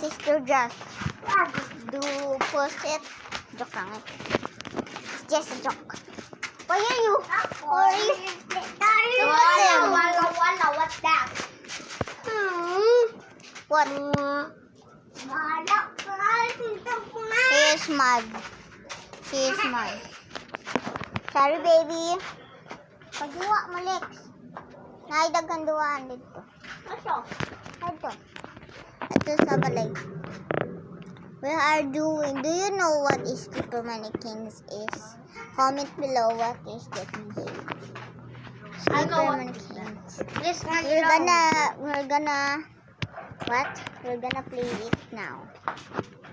sister just do post it. Joke lang. It's just a joke. Why are you? Wala, what's that? What? He is mad. He is mad. Sorry, baby. Pagduwa mo, Lex. Naidaghan duwaan dito. Ito. Ito. Ito sa balay. We are doing. Do you know what is Sleeper Mannequins is? Comment below what is that means. I know Sleeper what Mannequins. This We're gonna what? We're gonna play it now.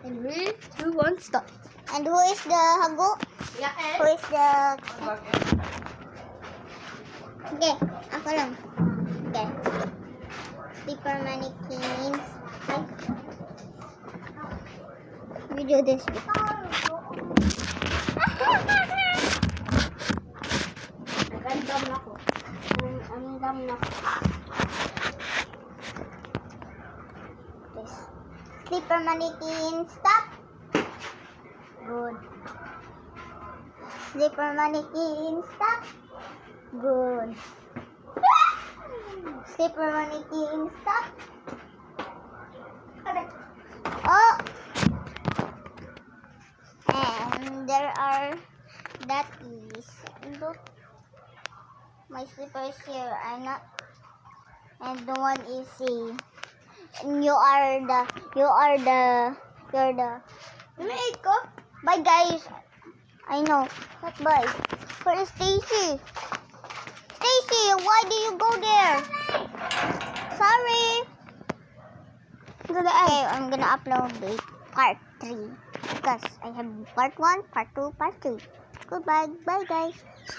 And we do one stop. And who is the hago? Yeah, Who is the... Okay, ako lang. Okay. Sleeper Mannequins. Ay. We do this before. Nagandam na ko. Andam na ko. This. Sleeper Mannequins, stop. Good. Sleeper Mannequins, stop. Good. Sleeper Mannequins, stop. Oh! And there are, that is, look, my slippers here are not, and the one is C. And you're the, wait ko. Bye guys. I know. What bye? Where is Stacy? Stacy, why do you go there? Sorry. Okay, I'm gonna upload the part 3 because I have part 1, part 2, part 3. Goodbye. Bye guys.